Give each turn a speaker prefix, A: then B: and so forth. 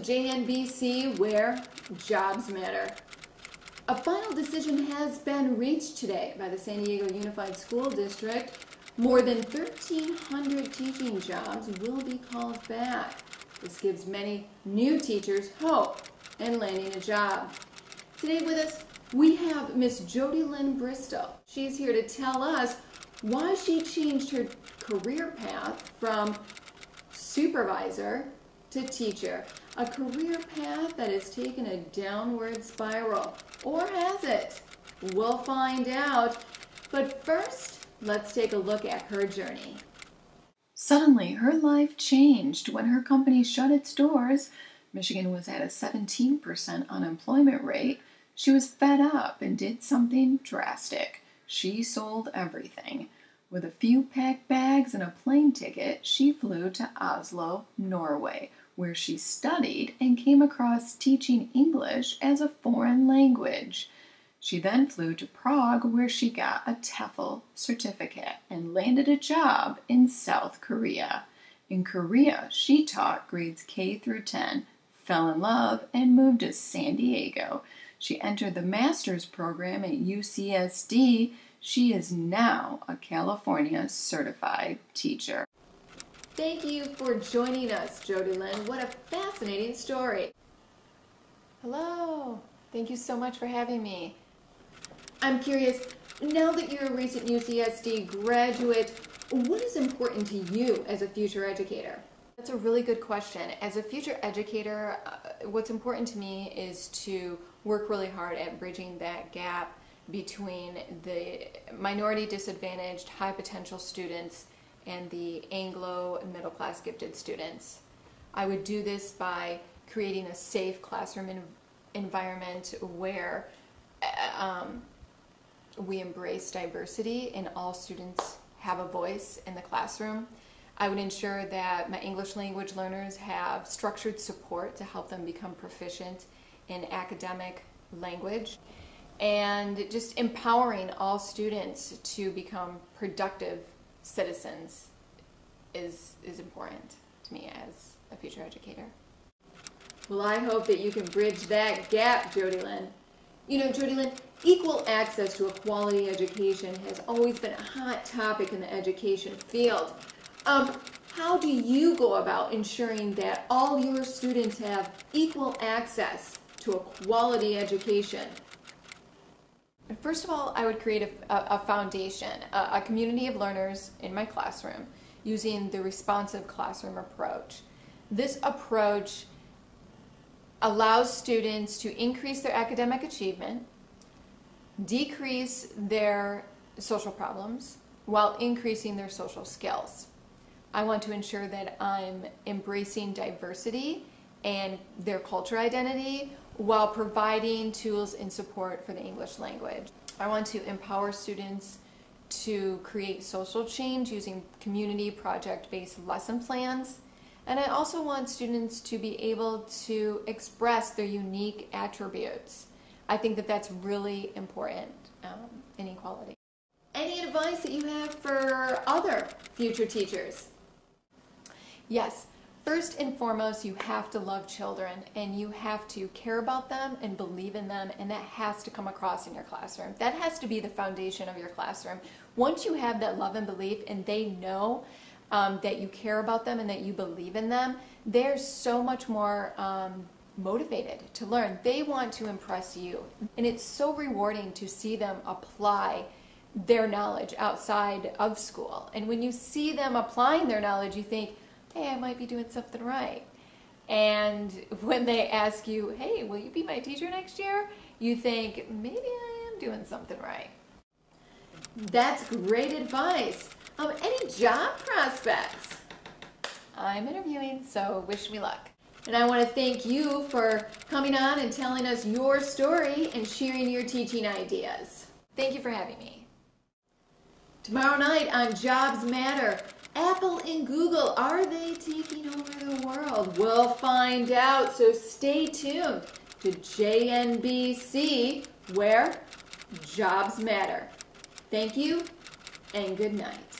A: to JNBC, where jobs matter. A final decision has been reached today by the San Diego Unified School District. More than 1,300 teaching jobs will be called back. This gives many new teachers hope in landing a job. Today with us, we have Miss Jody Lynn Bristol. She's here to tell us why she changed her career path from supervisor to teacher. A career path that has taken a downward spiral. Or has it? We'll find out. But first, let's take a look at her journey.
B: Suddenly, her life changed when her company shut its doors. Michigan was at a 17% unemployment rate. She was fed up and did something drastic. She sold everything. With a few packed bags and a plane ticket, she flew to Oslo, Norway, where she studied and came across teaching English as a foreign language. She then flew to Prague, where she got a TEFL certificate and landed a job in South Korea. In Korea, she taught grades K through 10, fell in love, and moved to San Diego. She entered the master's program at UCSD. She is now a California certified teacher.
A: Thank you for joining us, Jody Lynn. What a fascinating story. Hello. Thank you so much for having me. I'm curious, now that you're a recent UCSD graduate, what is important to you as a future educator? That's a really good question. As a future educator, what's important to me is to work really hard at bridging that gap between the minority disadvantaged, high potential students and the Anglo middle class gifted students. I would do this by creating a safe classroom environment where we embrace diversity and all students have a voice in the classroom. I would ensure that my English language learners have structured support to help them become proficient in academic language, and just empowering all students to become productive citizens is important to me as a future educator. Well, I hope that you can bridge that gap, Jody Lynn. You know, Jody Lynn, equal access to a quality education has always been a hot topic in the education field. How do you go about ensuring that all your students have equal access to a quality education?
B: First of all, I would create a foundation, a community of learners in my classroom using the responsive classroom approach. This approach allows students to increase their academic achievement, decrease their social problems, while increasing their social skills. I want to ensure that I'm embracing diversity and their culture identity while providing tools and support for the English language. I want to empower students to create social change using community project-based lesson plans. And I also want students to be able to express their unique attributes. I think that that's really important in equality.
A: Any advice that you have for other future teachers?
B: Yes. First and foremost, you have to love children and you have to care about them and believe in them, and that has to come across in your classroom. That has to be the foundation of your classroom. Once you have that love and belief and they know that you care about them and that you believe in them, they're so much more motivated to learn. They want to impress you, and it's so rewarding to see them apply their knowledge outside of school. And when you see them applying their knowledge, you think, hey, I might be doing something right. And when they ask you, hey, will you be my teacher next year? You think, maybe I am doing something right.
A: That's great advice. Any job prospects?
B: I'm interviewing, so wish me luck.
A: And I want to thank you for coming on and telling us your story and sharing your teaching ideas.
B: Thank you for having me.
A: Tomorrow night on Jobs Matter, Apple and Google, are they taking over the world? We'll find out, so stay tuned to JNBC, where jobs matter. Thank you and good night.